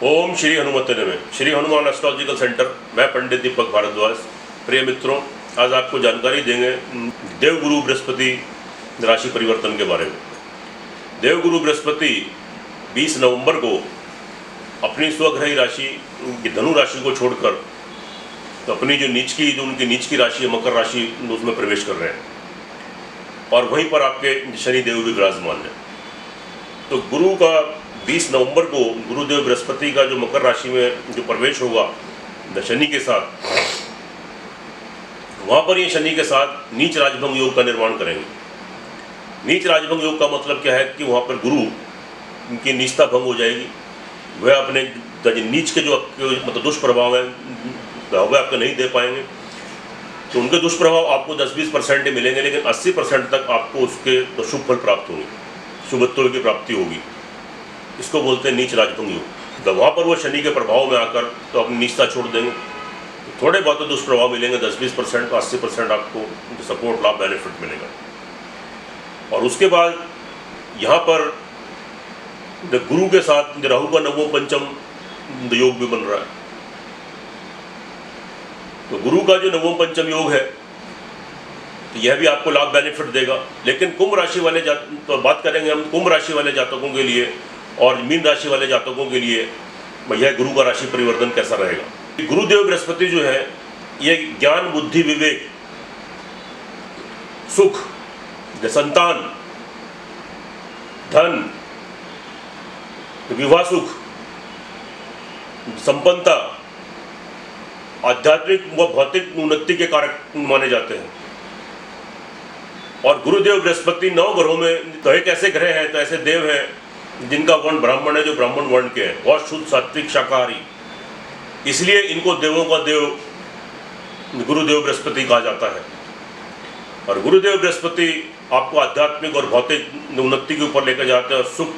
ओम श्री हनुमते नमः। Shri Hanuman astrological centre, मैं पंडित दीपक भारद्वाज। प्रिय मित्रों, आज आपको जानकारी देंगे देवगुरु बृहस्पति राशि परिवर्तन के बारे में। देवगुरु बृहस्पति 20 नवंबर को अपनी स्वग्रही राशि धनु राशि को छोड़कर तो अपनी जो उनकी नीच की राशि है मकर राशि, उसमें प्रवेश कर रहे हैं और वहीं पर आपके शनि देव भी विराजमान है। तो गुरु का 20 नवंबर को गुरुदेव बृहस्पति का जो मकर राशि में जो प्रवेश होगा शनि के साथ, वहाँ पर ये शनि के साथ नीच राजभंग योग का निर्माण करेंगे। नीच राजभंग योग का मतलब क्या है कि वहाँ पर गुरु की नीचता भंग हो जाएगी। वह अपने नीच के जो मतलब दुष्प्रभाव है वह आपको नहीं दे पाएंगे। तो उनके दुष्प्रभाव आपको 10-20% ही मिलेंगे, लेकिन 80% तक आपको उसके तो शुभ फल प्राप्त होंगे, शुभत्व की प्राप्ति होगी। इसको बोलते हैं नीच राजभंग योग। तो वहाँ पर वो शनि के प्रभाव में आकर तो अपनी नीचता छोड़ देंगे। तो थोड़े बहुत तो दुष्प्रभाव मिलेंगे 10-20%, तो 80% आपको सपोर्ट लाभ बेनिफिट मिलेगा। और उसके बाद यहाँ पर गुरु के साथ राहु का नवम पंचम योग भी बन रहा है। तो गुरु का जो नवम पंचम योग है तो यह भी आपको लाभ बेनिफिट देगा। लेकिन कुंभ राशि वाले तो बात करेंगे हम कुंभ राशि वाले जातकों के लिए और मीन राशि वाले जातकों के लिए यह गुरु का राशि परिवर्तन कैसा रहेगा। गुरुदेव बृहस्पति जो है ये ज्ञान, बुद्धि, विवेक, सुख, संतान, धन, विवाह सुख, संपन्नता, आध्यात्मिक व भौतिक उन्नति के कारक माने जाते हैं। और गुरुदेव बृहस्पति 9 ग्रहों में तो एक ऐसे ग्रह हैं, तो ऐसे देव हैं जिनका वर्ण ब्राह्मण है, जो ब्राह्मण वर्ण के हैं, बहुत शुद्ध, सात्विक, शाकाहारी। इसलिए इनको देवों का देव गुरुदेव बृहस्पति कहा जाता है। और गुरुदेव बृहस्पति आपको आध्यात्मिक और भौतिक उन्नति के ऊपर लेकर जाते हैं। और सुख,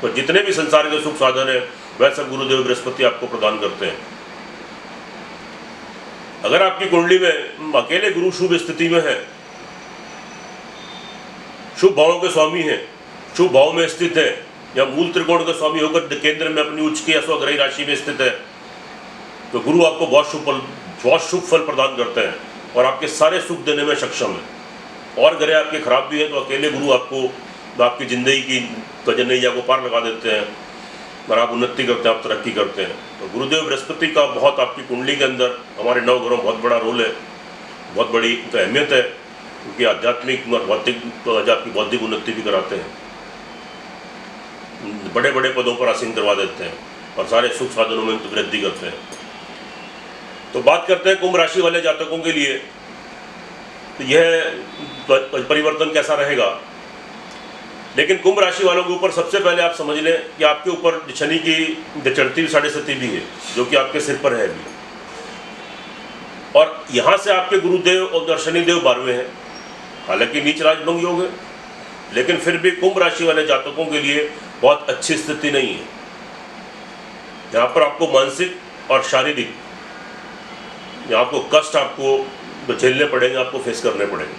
तो जितने भी संसार के सुख साधन है वह सब गुरुदेव बृहस्पति आपको प्रदान करते हैं। अगर आपकी कुंडली में अकेले गुरु शुभ स्थिति में है, शुभ भावों के स्वामी हैं, शुभ भाव में स्थित है, या मूल त्रिकोण के स्वामी होकर केंद्र में अपनी उच्च की स्वग्रही राशि में स्थित है, तो गुरु आपको बहुत शुभ फल प्रदान करते हैं और आपके सारे सुख देने में सक्षम है। और ग्रह आपके खराब भी हैं तो अकेले गुरु आपको आपकी जिंदगी की तजन्नैया को पार लगा देते हैं और आप उन्नति करते हैं, आप तरक्की करते हैं। तो गुरुदेव बृहस्पति का बहुत आपकी कुंडली के अंदर हमारे 9 ग्रहों बहुत बड़ा रोल है, बहुत बड़ी तो अहमियत है, क्योंकि आध्यात्मिक और भौतिक तो आपकी बौद्धिक उन्नति भी कराते हैं, बड़े बड़े पदों पर आसीन करवा देते हैं और सारे सुख साधनों में वृद्धि करते हैं। तो बात करते हैं कुंभ राशि वाले जातकों के लिए, तो यह परिवर्तन कैसा रहेगा। लेकिन कुंभ राशि वालों के ऊपर सबसे पहले आप समझ लें कि आपके ऊपर शनि की चढ़ती साढ़े सती भी है, जो कि आपके सिर पर है अभी। और यहाँ से आपके गुरुदेव और शनिदेव 12वें हैं। हालांकि नीच राजभंग योग है, लेकिन फिर भी कुंभ राशि वाले जातकों के लिए बहुत अच्छी स्थिति नहीं है। यहाँ पर आपको मानसिक और शारीरिक आपको कष्ट आपको झेलने पड़ेंगे, आपको फेस करने पड़ेंगे।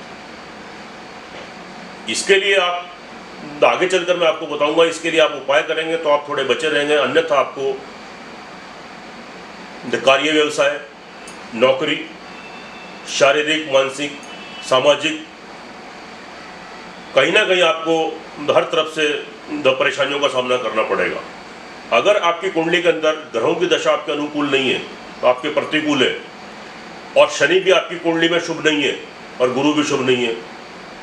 इसके लिए आप आगे चलकर मैं आपको बताऊंगा, इसके लिए आप उपाय करेंगे तो आप थोड़े बचे रहेंगे। अन्यथा आपको कार्य, व्यवसाय, नौकरी, शारीरिक, मानसिक, सामाजिक, कहीं ना कहीं आपको हर तरफ से परेशानियों का सामना करना पड़ेगा। अगर आपकी कुंडली के अंदर ग्रहों की दशा आपके अनुकूल नहीं है तो आपके प्रतिकूल है, और शनि भी आपकी कुंडली में शुभ नहीं है और गुरु भी शुभ नहीं है,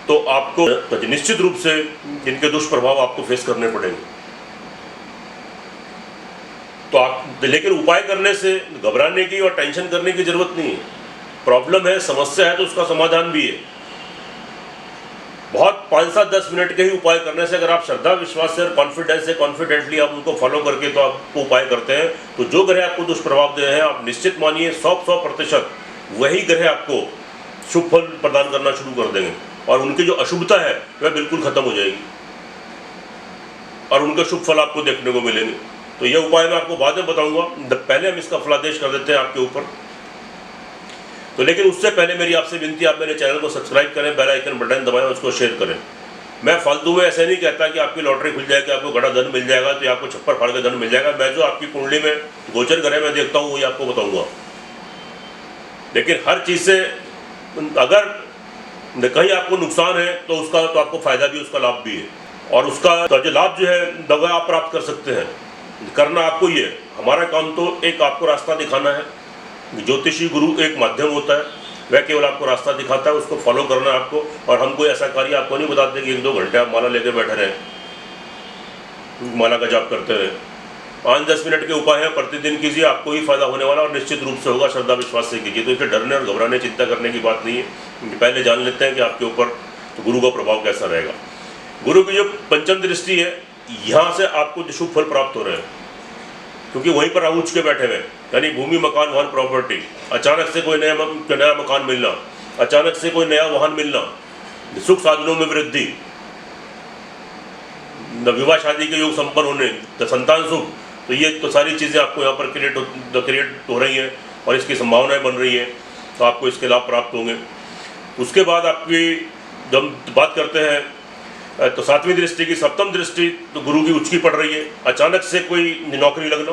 तो आपको निश्चित रूप से इनके दुष्प्रभाव आपको फेस करने पड़ेंगे। तो आप लेकिन उपाय करने से घबराने की और टेंशन करने की जरूरत नहीं है। प्रॉब्लम है, समस्या है, तो उसका समाधान भी है। बहुत 5-7-10 मिनट के ही उपाय करने से, अगर आप श्रद्धा, विश्वास से और कॉन्फिडेंस से कॉन्फिडेंटली आप उनको फॉलो करके तो आपको उपाय करते हैं, तो जो ग्रह आपको दुष्प्रभाव दे रहे हैं आप निश्चित मानिए 100% वही ग्रह आपको शुभ फल प्रदान करना शुरू कर देंगे और उनकी जो अशुभता है वह बिल्कुल खत्म हो जाएगी और उनके शुभ फल आपको देखने को मिलेंगे। तो यह उपाय मैं आपको बाद में बताऊंगा, पहले हम इसका फलादेश कर देते हैं आपके ऊपर। तो लेकिन उससे पहले मेरी आपसे विनती, आप मेरे चैनल को सब्सक्राइब करें, बेल आइकन बटन दबाएं, उसको शेयर करें मैं फालतू में ऐसे नहीं कहता कि आपकी लॉटरी खुल जाएगी, आपको बड़ा धन मिल जाएगा, तो आपको छप्पर फाड़ के धन मिल जाएगा। मैं जो आपकी कुंडली में गोचर करे मैं देखता हूँ वही आपको बताऊंगा। लेकिन हर चीज़ से अगर कहीं आपको नुकसान है तो उसका तो आपको फायदा भी, उसका लाभ भी है। और उसका तो जो लाभ जो है दवा आप प्राप्त कर सकते हैं। करना आपको ही है। हमारा काम तो एक आपको रास्ता दिखाना है। ज्योतिषी गुरु एक माध्यम होता है, वह केवल आपको रास्ता दिखाता है, उसको फॉलो करना है आपको। और हम कोई ऐसा कार्य आपको नहीं बताते कि 1-2 घंटे आप माला लेके बैठे रहें, माला का जाप करते रहे। 5-10 मिनट के उपाय हैं, प्रतिदिन कीजिए, आपको ही फायदा होने वाला और निश्चित रूप से होगा। श्रद्धा विश्वास से कीजिए। तो इसलिए डरने और घबराने चिंता करने की बात नहीं है। पहले जान लेते हैं कि आपके ऊपर तो गुरु का प्रभाव कैसा रहेगा। गुरु की जो पंचम दृष्टि है, यहाँ से आपको जो शुभ फल प्राप्त हो रहे हैं, क्योंकि वहीं पर राहु उच्च के बैठे हुए, यानी भूमि, मकान, वाहन, प्रॉपर्टी। अचानक से कोई नया मकान मिलना, अचानक से कोई नया वाहन मिलना, सुख साधनों में वृद्धि, विवाह शादी के योग संपन्न होने, संतान सुख, तो ये तो सारी चीज़ें आपको यहाँ पर क्रिएट हो रही हैं और इसकी संभावनाएं बन रही हैं। तो आपको इसके लाभ प्राप्त होंगे। उसके बाद आपकी जब हम बात करते हैं तो 7वीं दृष्टि की सप्तम दृष्टि तो गुरु की उच्च की पड़ रही है। अचानक से कोई नौकरी लगना,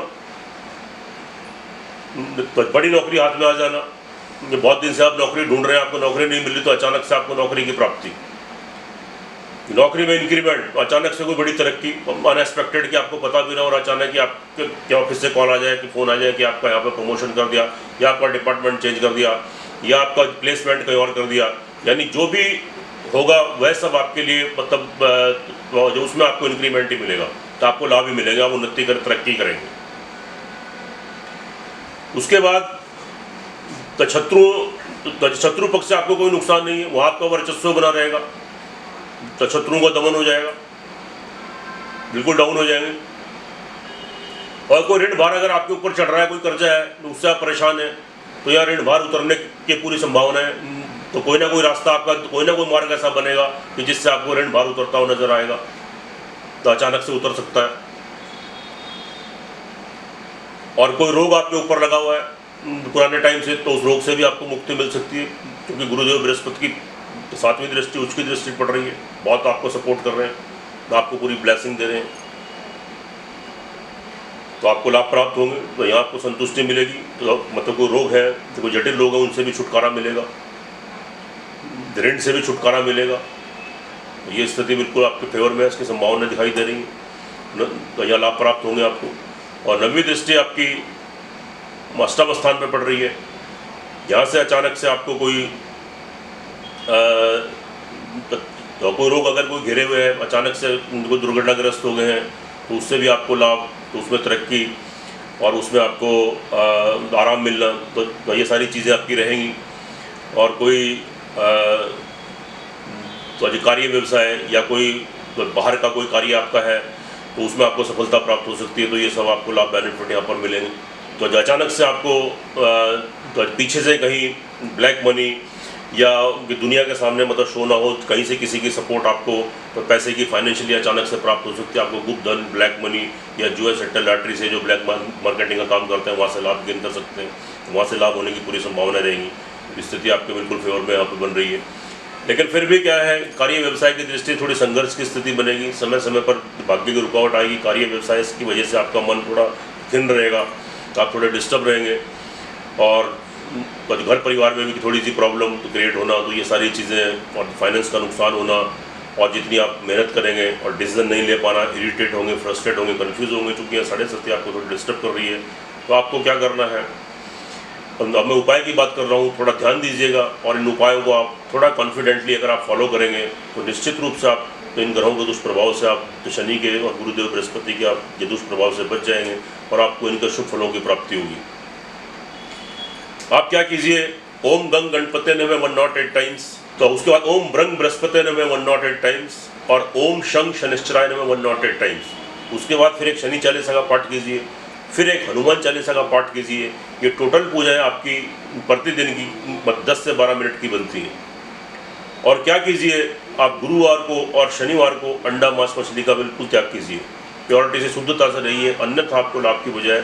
तो बड़ी नौकरी हाथ में आ जाना। बहुत दिन से आप नौकरी ढूंढ रहे हैं, आपको नौकरी नहीं मिल रही, तो अचानक से आपको नौकरी की प्राप्ति, नौकरी में इंक्रीमेंट, अचानक से कोई बड़ी तरक्की, अनएक्सपेक्टेड कि आपको पता भी ना, और अचानक कि आपके ऑफिस से कॉल आ जाए कि फ़ोन आ जाए कि आपका यहाँ पर प्रमोशन कर दिया, या आपका डिपार्टमेंट चेंज कर दिया, या आपका प्लेसमेंट कहीं और कर दिया। यानी जो भी होगा वह सब आपके लिए मतलब जो उसमें आपको इंक्रीमेंट ही मिलेगा, तो आपको लाभ ही मिलेगा, आप उन्नति कर तरक्की करेंगे। उसके बाद शत्रु पक्ष से आपको कोई नुकसान नहीं है, वहाँ आपका वर्चस्व बना रहेगा, तो शत्रुओं का दमन हो जाएगा, बिल्कुल डाउन हो जाएंगे। और कोई ऋण भार अगर आपके ऊपर चढ़ रहा है, कोई कर्जा है तो उससे आप परेशान हैं, तो यह ऋण भार उतरने की पूरी संभावना है। तो कोई ना कोई रास्ता आपका, कोई ना कोई मार्ग ऐसा बनेगा कि जिससे आपको ऋण भार उतरता हुआ नजर आएगा, तो अचानक से उतर सकता है। और कोई रोग आपके ऊपर लगा हुआ है पुराने टाइम से, तो उस रोग से भी आपको मुक्ति मिल सकती है, क्योंकि गुरुदेव बृहस्पति की 7वीं दृष्टि उच्च की दृष्टि पड़ रही है, बहुत आपको सपोर्ट कर रहे हैं, तो आपको पूरी ब्लेसिंग दे रहे हैं, तो आपको लाभ प्राप्त होंगे। तो यहाँ आपको संतुष्टि मिलेगी। तो मतलब कोई रोग है, तो कोई जटिल रोग है, उनसे भी छुटकारा मिलेगा, ऋण से भी छुटकारा मिलेगा। ये स्थिति बिल्कुल आपके फेवर में है, इसकी संभावना दिखाई दे रही है, तो यहाँ लाभ प्राप्त होंगे आपको। और 9वीं दृष्टि आपकी अष्टम स्थान पर पड़ रही है। यहाँ से अचानक से आपको कोई कोई रोग अगर कोई घिरे हुए हैं, अचानक से उनको दुर्घटनाग्रस्त हो गए हैं, तो उससे भी आपको लाभ, तो उसमें तरक्की और उसमें आपको आराम मिलना, तो ये सारी चीज़ें आपकी रहेंगी। और कोई तो कार्य व्यवसाय या कोई तो बाहर का कोई कार्य आपका है, तो उसमें आपको सफलता प्राप्त हो सकती है। तो ये सब आपको लाभ बेनिफिट यहाँ पर मिलेंगे। तो जो अचानक से आपको तो पीछे से कहीं ब्लैक मनी या दुनिया के सामने मतलब शो ना हो, कहीं से किसी की सपोर्ट आपको तो पैसे की फाइनेंशियली अचानक से प्राप्त हो सकती है। आपको गुप्त धन, ब्लैक मनी या जुए सट्टा लॉटरी से जो ब्लैक मार्केटिंग का काम करते हैं, वहाँ से लाभ गेन कर सकते हैं, वहाँ से लाभ होने की पूरी संभावना रहेगी। स्थिति आपके बिल्कुल फेवर में यहाँ पर बन रही है। लेकिन फिर भी क्या है, कार्य व्यवसाय की दृष्टि थोड़ी संघर्ष की स्थिति बनेगी, समय समय पर भाग्य की रुकावट आएगी। कार्य व्यवसाय की वजह से आपका मन थोड़ा खिन्न रहेगा, तो आप थोड़े डिस्टर्ब रहेंगे। और घर परिवार में भी थोड़ी सी प्रॉब्लम तो क्रिएट होना, तो ये सारी चीज़ें, और फाइनेंस का नुकसान होना, और जितनी आप मेहनत करेंगे और डिसीजन नहीं ले पाना, इरिटेट होंगे, फ्रस्ट्रेट होंगे, कंफ्यूज होंगे। चूँकि 7.5 आपको थोड़ी डिस्टर्ब कर रही है, तो आपको क्या करना है, अब मैं उपाय की बात कर रहा हूँ, थोड़ा ध्यान दीजिएगा। और इन उपायों को आप थोड़ा कॉन्फिडेंटली अगर आप फॉलो करेंगे, तो निश्चित रूप से आप तो इन ग्रहों के दुष्प्रभाव से, आप तो शनि के और गुरुदेव बृहस्पति के आप ये दुष्प्रभाव से बच जाएंगे, और आपको इनके शुभ फलों की प्राप्ति होगी। आप क्या कीजिए, ओम गंग गणपते नमः 108 टाइम्स, तो उसके बाद ओम ब्रंग बृहस्पति नमः 108 टाइम्स, और ओम शंख शनिश्चराय नमः 108 टाइम्स। उसके बाद फिर एक शनि चालीसा का पाठ कीजिए, फिर एक हनुमान चालीसा का पाठ कीजिए। ये टोटल पूजाएं आपकी प्रतिदिन की 10 से 12 मिनट की बनती हैं। और क्या कीजिए, आप गुरुवार को और शनिवार को अंडा मांस मछली का बिल्कुल त्याग कीजिए, प्योरिटी से, शुद्धता से रहिए, अन्यथा आपको लाभ की बजाय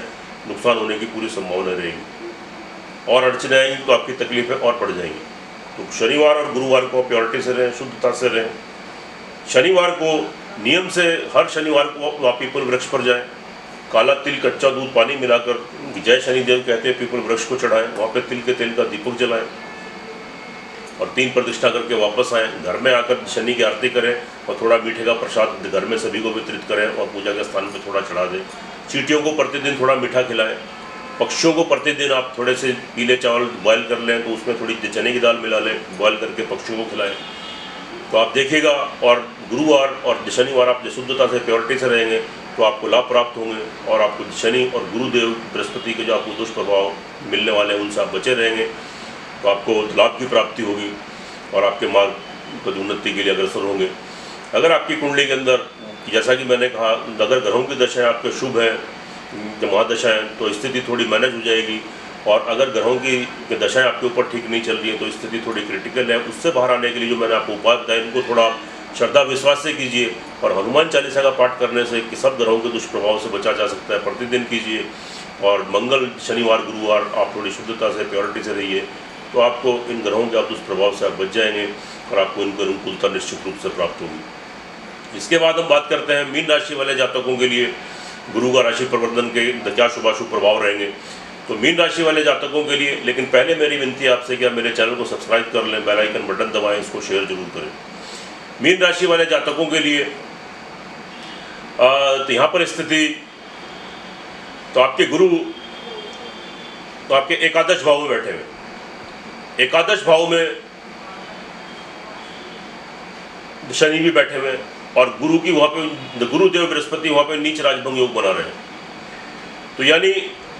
नुकसान होने की पूरी संभावना रहेगी, और अड़चने आएंगी तो आपकी तकलीफें और बढ़ जाएंगी। तो शनिवार और गुरुवार को प्योरिटी से रहें, शुद्धता से रहें, शनिवार को नियम से हर शनिवार को आप पीपल वृक्ष पर जाएं, काला तिल कच्चा दूध पानी मिलाकर जय शनिदेव कहते हैं पीपल वृक्ष को चढ़ाएं, वहाँ पे तिल के तेल का दीपक जलाएं और 3 प्रतिष्ठा करके वापस आएँ। घर में आकर शनि की आरती करें और थोड़ा मीठे का प्रसाद घर में सभी को वितरित करें और पूजा के स्थान पर थोड़ा चढ़ा दें। चींटियों को प्रतिदिन थोड़ा मीठा खिलाएं। पक्षियों को प्रतिदिन आप थोड़े से पीले चावल बॉयल कर लें तो उसमें थोड़ी चने की दाल मिला लें, बॉयल करके पक्षियों को खिलाएं। तो आप देखिएगा, और गुरुवार और शनिवार आप शुद्धता से प्योरिटी से रहेंगे तो आपको लाभ प्राप्त होंगे और आपको शनि और गुरुदेव बृहस्पति के जो आपको दुष्प्रभाव मिलने वाले हैं उनसे आप बचे रहेंगे तो आपको लाभ की प्राप्ति होगी और आपके मार्ग की उन्नति के लिए अग्रसर होंगे। अगर आपकी कुंडली के अंदर, जैसा कि मैंने कहा, अगर ग्रहों की दशाएं आपके शुभ हैं, महादशाएं, तो स्थिति थोड़ी मैनेज हो जाएगी। और अगर ग्रहों की दशाएं आपके ऊपर ठीक नहीं चल रही है तो स्थिति थोड़ी क्रिटिकल है। उससे बाहर आने के लिए जो मैंने आपको उपाय बताए उनको थोड़ा श्रद्धा विश्वास से कीजिए और हनुमान चालीसा का पाठ करने से कि सब ग्रहों के दुष्प्रभाव से बचा जा सकता है, प्रतिदिन कीजिए। और मंगल शनिवार गुरुवार आप थोड़ी शुद्धता से प्योरिटी से रहिए तो आपको इन ग्रहों के आप दुष्प्रभाव से आप बच जाएंगे और आपको इनकी अनुकूलता निश्चित रूप से प्राप्त होगी। इसके बाद हम बात करते हैं मीन राशि वाले जातकों के लिए गुरु का राशि प्रवर्तन के क्या शुभाशुभ प्रभाव रहेंगे। तो मीन राशि वाले जातकों के लिए, लेकिन पहले मेरी विनती है आपसे कि आप मेरे चैनल को सब्सक्राइब कर लें, बेल आइकन बटन दबाएं, इसको शेयर जरूर करें। मीन राशि वाले जातकों के लिए तो यहाँ पर स्थिति, तो आपके गुरु तो आपके एकादश भाव में बैठे हुए, एकादश भाव में शनि भी बैठे हुए और गुरु की वहाँ पे गुरुदेव बृहस्पति वहाँ पे नीच राजभंग योग बना रहे हैं। तो यानी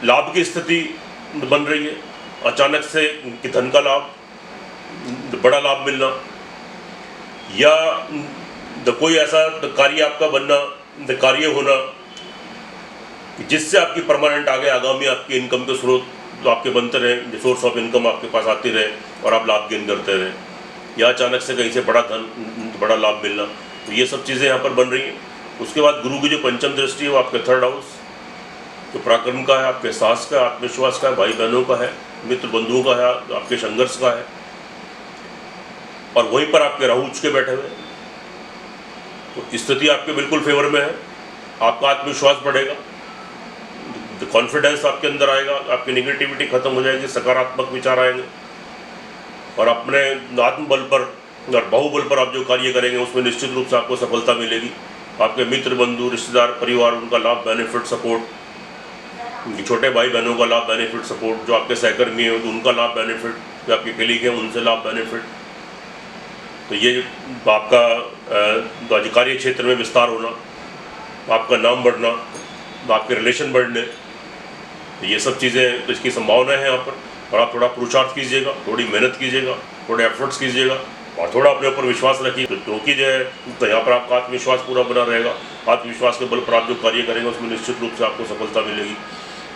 लाभ की स्थिति बन रही है, अचानक से कि धन का लाभ, बड़ा लाभ मिलना, या कोई ऐसा कार्य आपका बनना, कार्य होना जिससे आपकी परमानेंट आगे आगामी आपकी इनकम के स्रोत जो आपके बनते रहे, सोर्स ऑफ इनकम आपके पास आती रहे और आप लाभ गेन करते रहे, या अचानक से कहीं से बड़ा धन, बड़ा लाभ मिलना। तो ये सब चीज़ें यहाँ पर बन रही हैं। उसके बाद गुरु की जो पंचम दृष्टि है वो आपके 3rd हाउस जो पराक्रम का है, आपके साहस का, आत्मविश्वास का है, भाई बहनों का है, मित्र बंधुओं का है, आपके संघर्ष का है, और वहीं पर आपके राहु उच्च के बैठे हुए। तो स्थिति आपके बिल्कुल फेवर में है। आपका आत्मविश्वास बढ़ेगा, कॉन्फिडेंस आपके अंदर आएगा, आपकी नेगेटिविटी खत्म हो जाएगी, सकारात्मक विचार आएंगे और अपने आत्मबल पर और बाहुबल पर आप जो कार्य करेंगे उसमें निश्चित रूप से आपको सफलता मिलेगी। आपके मित्र बंधु रिश्तेदार परिवार उनका लाभ, बेनिफिट, सपोर्ट, छोटे भाई बहनों का लाभ, बेनिफिट, सपोर्ट, जो आपके सहकर्मी हैं तो उनका लाभ, बेनिफिट, जो आपके कलीग हैं उनसे लाभ, बेनिफिट। तो ये आपका कार्य क्षेत्र में विस्तार होना, आपका नाम बढ़ना, आपके रिलेशन बढ़ने, तो ये सब चीज़ें तो इसकी संभावना है यहाँ पर। और आप थोड़ा पुरुषार्थ कीजिएगा, थोड़ी मेहनत कीजिएगा, थोड़े एफर्ट्स कीजिएगा और थोड़ा अपने ऊपर विश्वास रखिए, क्योंकि जो है तो यहाँ पर आपका आत्मविश्वास पूरा बना रहेगा। आत्मविश्वास के बल पर आप जो कार्य करेंगे उसमें निश्चित रूप से आपको सफलता मिलेगी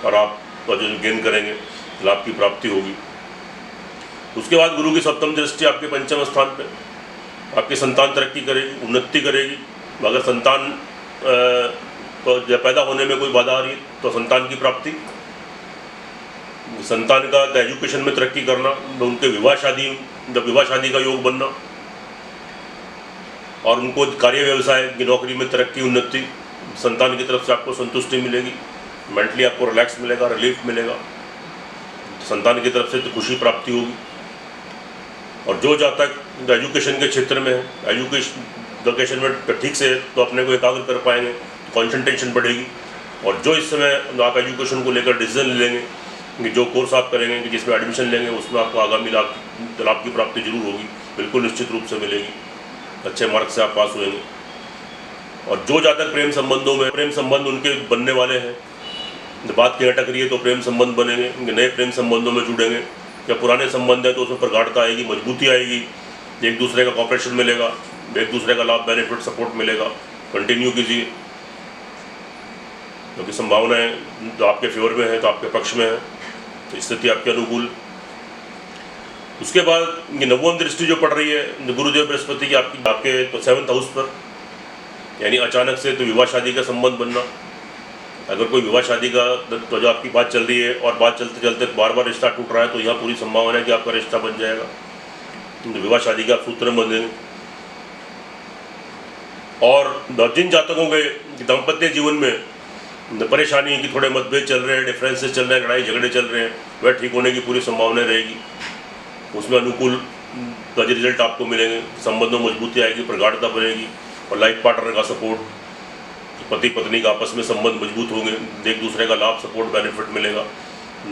और आप जो गेन करेंगे लाभ की प्राप्ति होगी। उसके बाद गुरु की 7वीं दृष्टि आपके 5वें स्थान पे, आपकी संतान तरक्की करेगी, उन्नति करेगी। अगर संतान तो पैदा होने में कोई बाधा आ रही है तो संतान की प्राप्ति, संतान का एजुकेशन में तरक्की करना, उनके विवाह शादी का योग बनना और उनको कार्य व्यवसाय की नौकरी में तरक्की, उन्नति, संतान की तरफ से आपको संतुष्टि मिलेगी, मेंटली आपको रिलैक्स मिलेगा, रिलीफ मिलेगा, संतान की तरफ से तो खुशी प्राप्ति होगी। और जो जातक एजुकेशन के क्षेत्र में है, एजुकेशन में ठीक से तो अपने को एकाग्र कर पाएंगे, कंसंट्रेशन बढ़ेगी। और जो इस समय आप एजुकेशन को लेकर डिसीजन लेंगे कि जो कोर्स आप करेंगे, कि जिसमें एडमिशन लेंगे, उसमें आपको आगामी लाभ की प्राप्ति जरूर होगी, बिल्कुल निश्चित रूप से मिलेगी, अच्छे मार्क्स से आप पास होंगे। और जो जातक प्रेम संबंधों में, प्रेम संबंध उनके बनने वाले हैं, बात की अटक रही है तो प्रेम संबंध बनेंगे, नए प्रेम संबंधों में जुड़ेंगे, या पुराने संबंध है तो उसमें प्रगाढ़ता आएगी, मजबूती आएगी, एक दूसरे का कॉपरेशन मिलेगा, एक दूसरे का लाभ, बेनिफिट, सपोर्ट मिलेगा। कंटिन्यू कीजिए क्योंकि संभावनाएं जो आपके फेवर में है तो आपके पक्ष में है, तो स्थिति आपके अनुकूल। उसके बाद ये 9वीं दृष्टि जो पड़ रही है गुरुदेव बृहस्पति की आपके तो 7th हाउस पर, यानी अचानक से तो विवाह शादी का संबंध बनना। अगर कोई विवाह शादी का तो जो आपकी बात चल रही है और बात चलते चलते बार बार रिश्ता टूट रहा है तो यहाँ पूरी संभावना है कि आपका रिश्ता बन जाएगा, तो विवाह शादी का आप सूत्र बंधेंगे। और जिन जातकों के दाम्पत्य जीवन में परेशानी की थोड़े मतभेद चल रहे हैं, डिफरेंसेस चल रहे हैं, लड़ाई झगड़े चल रहे हैं, वह ठीक होने की पूरी संभावना रहेगी। उसमें अनुकूल रिजल्ट आपको मिलेंगे, संबंधों में मजबूती आएगी, प्रगाढ़ता बनेगी और लाइफ पार्टनर का सपोर्ट, पति पत्नी का आपस में संबंध मजबूत होंगे, एक दूसरे का लाभ सपोर्ट बेनिफिट मिलेगा।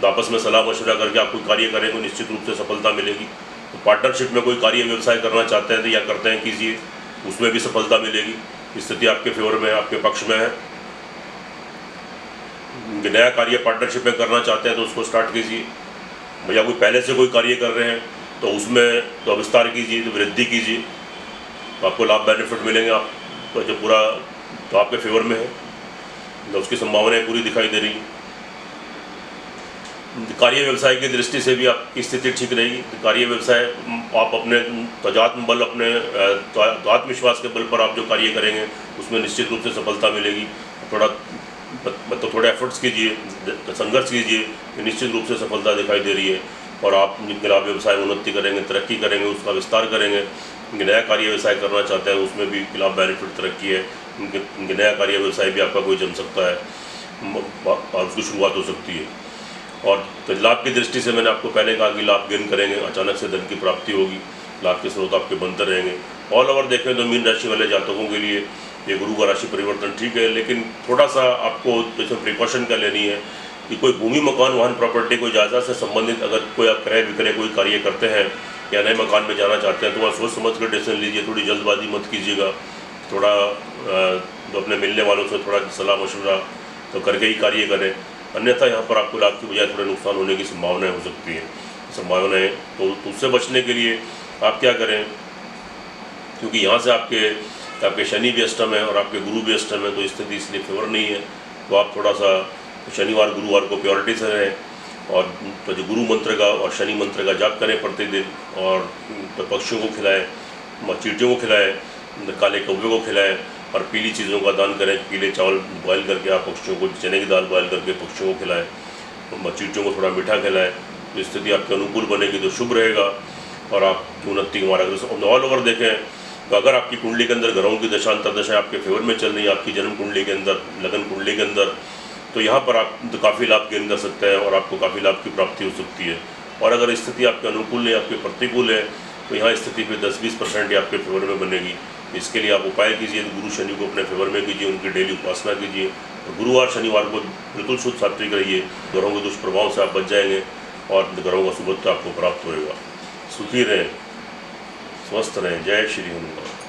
आपस में सलाह मशवरा करके आप कोई कार्य करेंगे निश्चित रूप से सफलता मिलेगी। तो पार्टनरशिप में कोई कार्य व्यवसाय करना चाहते हैं तो या करते हैं कीजिए, उसमें भी सफलता मिलेगी। स्थिति आपके फेवर में है, आपके पक्ष में है। नया कार्य पार्टनरशिप में करना चाहते हैं तो उसको स्टार्ट कीजिए। भैया कोई पहले से कोई कार्य कर रहे हैं तो उसमें तो विस्तार कीजिए, तो वृद्धि कीजिए, तो आपको लाभ बेनिफिट मिलेंगे। आप तो जो पूरा तो आपके फेवर में है, तो उसकी संभावनाएं पूरी दिखाई दे रही। कार्य व्यवसाय की दृष्टि से भी आपकी स्थिति ठीक रहेगी। कार्य व्यवसाय आप अपने तजात्म बल, अपने आत्मविश्वास के बल पर आप जो कार्य करेंगे उसमें निश्चित रूप से सफलता मिलेगी। थोड़ा मतलब थोड़े एफर्ट्स कीजिए, संघर्ष कीजिए, निश्चित रूप से सफलता दिखाई दे रही है। और आप लाभ व्यवसाय में उन्नति करेंगे, तरक्की करेंगे, उसका विस्तार करेंगे। नया कार्य व्यवसाय करना चाहते हैं उसमें भी लाभ बेनिफिट तरक्की है। नया कार्य व्यवसाय भी आपका कोई जम सकता है और उसकी शुरुआत हो सकती है। और तो लाभ की दृष्टि से मैंने आपको पहले कहा कि लाभ गेन करेंगे, अचानक से धन की प्राप्ति होगी, लाभ के स्रोत आपके बनते रहेंगे। ऑल ओवर देखें तो मीन राशि वाले जातकों के लिए ये गुरु का राशि परिवर्तन ठीक है, लेकिन थोड़ा सा आपको इसमें प्रिकॉशन क्या लेनी है कि कोई भूमि, मकान, वाहन, प्रॉपर्टी, कोई जायदाद से संबंधित अगर कोई आप क्रय विक्रय कोई कार्य करते हैं या नए मकान में जाना चाहते हैं तो वह सोच समझ कर डिसीजन लीजिए। थोड़ी जल्दबाजी मत कीजिएगा। थोड़ा तो अपने मिलने वालों से थोड़ा सलाह मशवरा तो करके ही कार्य करें, अन्यथा यहाँ पर आपको लाभ की बजाय थोड़े नुकसान होने की संभावनाएं हो सकती हैं। संभावनाएं तो उससे बचने के लिए आप क्या करें, क्योंकि यहाँ से आपके शनि भी अष्टम है और आपके गुरु भी अष्टम है, तो स्थिति इसलिए फेवर नहीं है। तो आप थोड़ा सा शनिवार गुरुवार को प्योरिटी से रहें और तो जो गुरु मंत्र का और शनि मंत्र का जाप करें प्रतिदिन, और तो पक्षियों को खिलाएं, चींटियों को खिलाएं, काले कौवे को खिलाएं और पीली चीज़ों का दान करें। पीले चावल बॉयल करके आप पक्षियों को, चने की दाल बॉयल करके पक्षियों को खिलाएं, चींटियों को थोड़ा मीठा खिलाएं। तो स्थिति आपके अनुकूल बनेगी तो शुभ रहेगा और आपकी उन्नति का मार्ग। ऑल ओवर देखें तो अगर आपकी कुंडली के अंदर ग्रहों की दशा अंतर्दशा आपके फेवर में चल रही है, आपकी जन्म कुंडली के अंदर, लगन कुंडली के अंदर, तो यहाँ पर आप तो काफ़ी लाभ गेन कर सकते हैं और आपको काफ़ी लाभ की प्राप्ति हो सकती है। और अगर स्थिति आपके अनुकूल है, आपके प्रतिकूल है, तो यहाँ स्थिति पे 10-20% ही आपके फेवर में बनेगी। इसके लिए आप उपाय कीजिए, गुरु शनि को अपने फेवर में कीजिए, उनकी डेली उपासना कीजिए। और गुरुवार शनिवार को बिल्कुल शुद्ध सात्विक रहिए, ग्रहों के दुष्प्रभाव से आप बच जाएंगे और ग्रहों का शुभत्व आपको प्राप्त होएगा। सुखी रहें, स्वस्थ रहें। जय श्री हनुमान।